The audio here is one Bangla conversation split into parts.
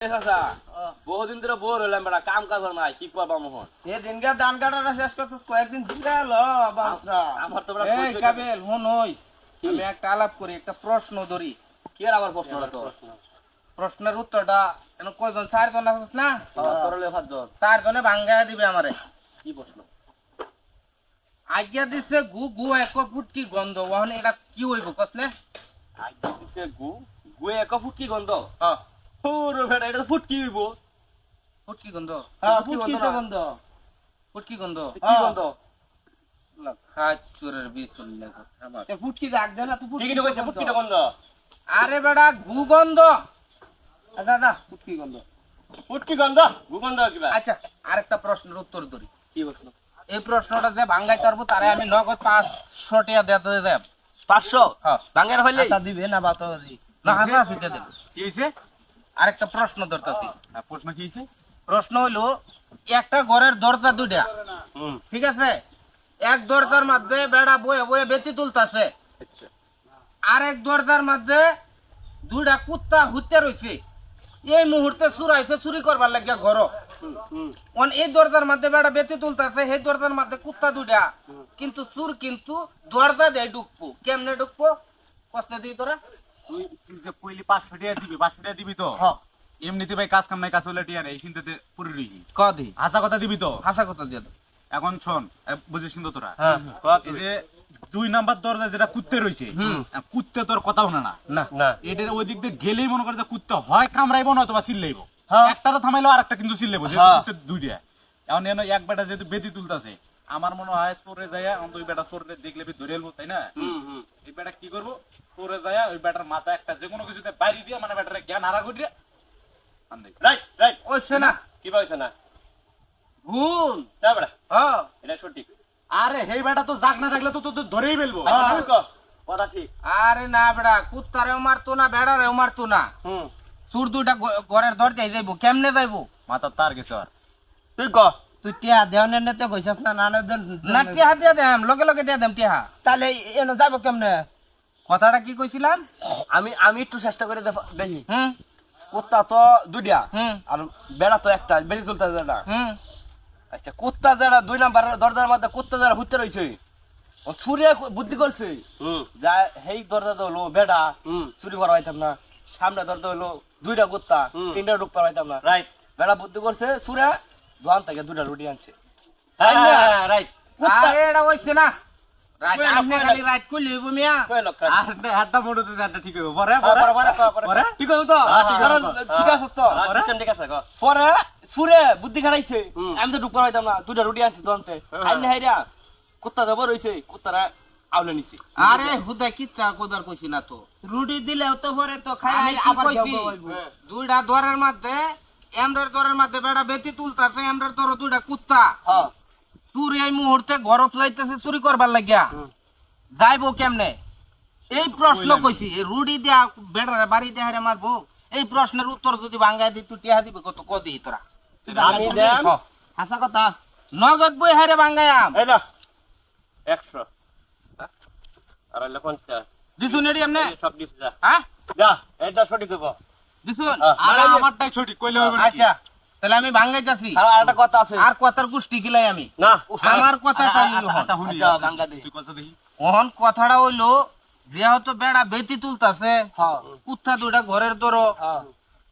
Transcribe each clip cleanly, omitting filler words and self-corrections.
বহুদিন ধরে বোর হইলাম বেটা, কাম কাজ নাই, কি করবা মোহন? দিনকার ধান কাটাটা শেষ করছো, কয়েকদিন চিন্তা হলো আমার তো বেটা এই সহ্য কাবিল হুন ওই আমি একটা আলাপ করি, একটা প্রশ্ন ধরি। কি আর আবার প্রশ্নটা তো? প্রশ্নের উত্তরটা এখন কয়জন? 4 জন আছে না? তোর লে 5 জন। 4 জনে ভাঙ্গায় দিবে আমারে। কি প্রশ্ন? আজ্ঞা দিছে গু গু এক ফুট কি গন্ধ, ওখানে এটা কি হইব কসনে? আইতে দিছে গু, গুয়ে এক ফুট কি গন্ধ? হ্যাঁ ওরে বেটা, এটা তো ফুট কি হইব? ফুট কি গন্ধ? হ্যাঁ, ফুটকি তো গন্ধ। ফুট কি গন্ধ? কি গন্ধ? হাত চোরের বিচুল লাগো আমার। এ ফুটকি দাগ দে না, তুই ঠিকই তো কইছে, ফুট কি গন্ধ? আরে বেটা গু গন্ধ। দাদা ফুটকি গন্ধ। ফুট কি গন্ধ? গু গন্ধ কিবা? আচ্ছা আরেকটা প্রশ্নের উত্তর ধরি। কি প্রশ্ন? এই প্রশ্নটা যে ভাঙ্গাইতে পারবো তারে আমি নগদ 500 টাকা দিতে যাব। 500? হ্যাঁ বাঙ্গার হইলে আচ্ছা দিবে না বাতাজি? না হাসা ফিতে দেব। কি হইছে? আরেকটা প্রশ্ন ধরতেছি। প্রশ্ন কি হইছে? প্রশ্ন হইলো একটা ঘরের দরজা দুইটা, হুম, ঠিক আছে? এক দরজার মধ্যে বেড়া বয়ে বয়ে বেতি তুলতাছে, আচ্ছা। আর এক দরজার মধ্যে দুইটা কুত্তা হুতে রইছে। এই মুহূর্তে চুরাইছে চুরি করবার লাগিয়া ঘর। এই দরজার মধ্যে বেড়া বেতি তুলতাছে, সেই দরজার মধ্যে কুত্তা দুইটা, কিন্তু চুর কিন্তু দরজা দিয়ে ঢুকবো। কেমনে ঢুকবো প্রশ্ন দিই তোরা? তুই যে কইলি 500 টাকা দিবি, 500 টাকা দিবি তো? হ্যাঁ এমনিতে ভাই কাজ কাম নাই, কাজ হলে টিয়া নেই, এই চিন্তাতে পড়ে রইছি। কদি হাসা কথা দিবি তো? হাসা কথা দিয়ে দাও। এখন শোন, বুঝিস কিন্তু তোরা, হ্যাঁ, এই যে 2 নাম্বার দরজা যেটা কুত্তে রইছে, কুত্তে তোর কথা শুনে না। না না। এটার ওই দিক দিয়ে গেলেই মনে করে যে কুত্তে হয় কামড়াইবো না অথবা চিল্লাইবো। হ্যাঁ। একটা তো থামাইলো আর একটা কিন্তু চিল্লাইবো, যেহেতু হ্যাঁ। কুত্তে দুইটা। এখন এনে এক বেটা যেহেতু বেদি তুলতাছে, আমার মনে হয় চোরে যায় অন্ত ওই বেটা চোরে দেখলে ধরে এলবো, তাই না? এই বেটা কি করবো, চোরে যায় ওই বেটার মাথা একটা যে কোনো কিছুতে বাইরে দিয়ে, মানে বেটার জ্ঞান হারা করিয়ে রাইট রাইট। ওইছে না কি পাইছ না? ভুল। না বেটা, হ্যাঁ এটা সঠিক। আরে হেই বেটা তো জাগ না থাকলে তো তো ধরেই ফেলবো। তুই ক, কথা ঠিক। আরে না বেড়া, কুত্তারেও মারতো না বেড়ারেও মারতো না। হুম, চুর দুইটা ঘরের দরজায় যাইবো, কেমনে যাইবো? মাথার তার গেছে আর। তুই ক। তুই টিয়া দেওয়ানে নেতে কইছস না, না না টিহা দিয়া দেম, লগে লগে দিয়া দেম টিহা। তাহলে এনে যাবো কেমনে? কথাটা কি কইছিলাম? আমি একটু চেষ্টা করে দেখি। হুম কুত্তা তো দুইটা হুম আর বেড়া তো একটা, বেড়ি চলতে না। হুম আচ্ছা, কুত্তা যারা 2 নাম্বার দরজার মধ্যে কুত্তা যারা হুতে রইছে, ও ছুরিয়া বুদ্ধি করছে যা হেই দরজা তো হলো বেড়া, চুরি করা হইতাম না। সামনে দরজা হলো 2টা কুত্তা, 3টা ঢুক পারা হইতাম না। রাইট। বেড়া বুদ্ধি করছে, ছুরা দোকান থেকে 2টা রুটি আনছে। হ্যাঁ রাইট। আরে এটা হইছে না। রাইট আমনে খালি রাইট কইলি হইব মিয়া। কয় লক্ষ? আর হাতটা মোড়তে হাতটা ঠিক হবে। পরে পরে ঠিক আছে তো? ঠিক আছে তো? সিস্টেম ঠিক আছে। পরে ছুরে বুদ্ধি খাটাইছে, আমি তো ঢুক পারা হইতাম না। 2টা রুটি আনছে দোকানতে। আইনে হাইরা কুত্তা যাব রইছে, কুত্তারা আউলে নিছে। আরে হুদা কিচ্ছা কইবার কইছি না তো। রুটি দিলেও তো পরে তো খাই আমি কি আবার কইছি? দুইটা দরের মধ্যে, এমরার দরের মধ্যে বেড়া বেতি তুলতাছে, এমরার দর দুইটা কুত্তা। হ্যাঁ, চুরি এই মুহূর্তে ঘরত যাইতেছে চুরি করবার লাগিয়া। যাইবো কেমনে? এই প্রশ্ন কইছি। এই রুডি দিয়া বেড়ারে বাড়ি দিয়া হারে মারবো। এই প্রশ্নের উত্তর যদি ভাঙ্গাই দি তুই টিহা দিবি কত কদি তোরা? আমি দেম হ, হাসা কথা। নগদ বই হারে ভাঙ্গায়াম। এই না 100 আর 50 দিছুন এডি এমনে? সব দিছ যা হ্যাঁ যা, এটা সঠিক হইব। দিছুন? আর আমারটাই সঠিক কইলে হবে নাকি? আচ্ছা তাহলে আমি ভাঙ্গাইতাছি। আর একটা কথা আছে। আর কথার গুষ্টি গিলাই আমি। না, আমার কথা তাই হন। আচ্ছা শুনি, আচ্ছা, ভাঙ্গা দে। তুই কথা দেখি। ওহন কথাটা হইলো যেহেতু বেড়া বেতি তুলতাছে, হ্যাঁ কুত্তা দুইটা ঘরের দর, হ্যাঁ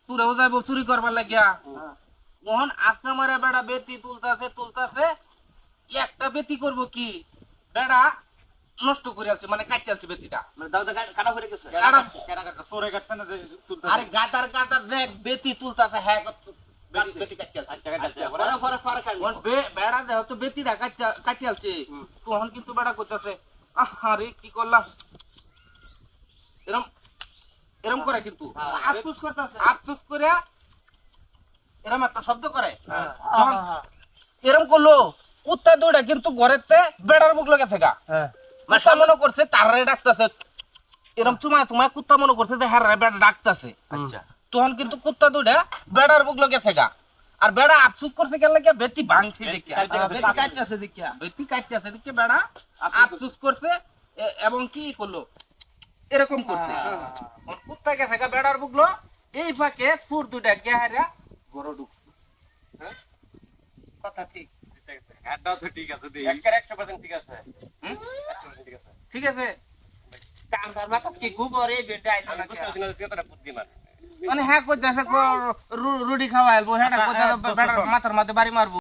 তুরেও যাইব চুরি করবার লাগিয়া। ওহন আজকে মারে বেড়া বেতি তুলতাছে একটা বেতি করব কি, বেড়া নষ্ট করে আছে, মানে কাটতে আছে বেতিটা। মানে দাও কাটা করে গেছে। কাটা। কেডা কাটা চোরে কাটছে না যে তুলতে? আরে গাদার গাদার দেখ বেতি তুলতাছে, হ্যাঁ বেতি কাটতে আছে। আচ্ছা, পরে খাবি। ওহন বেড়া দেহ তো বেতিটা কাটতে আছে, তখন কিন্তু বেড়া করতেছে আরে কি করলাম, এরম এরম করে কিন্তু আফসোস করতেছে। আফসোস করে এরম একটা শব্দ করে। তখন এরম করলো কুত্তা দুইটা কিন্তু ঘরেতে বেড়ার মুখ লেগেছে গা। কুত্তা মনে করছে তারারে ডাকতেছে, এরম চুমায় কুত্তা মনে করছে যে হ্যাঁ বেড়া ডাকতেছে। আচ্ছা, তখন কিন্তু কুত্তা দুইটা বেড়ার মুখ লেগেছে গা। আর বেড়া আফসোস করছে কেন লাগে, বেতি ভাঙছে দেখে, বেটি কাটতেছে দেখিয়া। বেতি কাটতেছে দেখে বেড়া আফসোস করছে এবং কি করলো এরকম করছে। কুত্তা গেছে গা বেড়ার বুকলো, এই ফাঁকে সুর দুটা গেহারা ঘরে ঢুক কথা ঠিক হ্যাঁটাও তো ঠিক আছে দেই একের 100% ঠিক আছে হুম? 100% ঠিক আছে ঠিক আছে কামটার মাথা কি গোবর এই বেটা আইলো আমি না বুঝতে পারছি না যে কতটা বুদ্ধিমান মানে হ্যাঁ কইতাছে রুটি খাওয়াইবো হ্যাঁ কইতাছে দোস্ত শোন। মাথার মধ্যে বাড়ি মারবো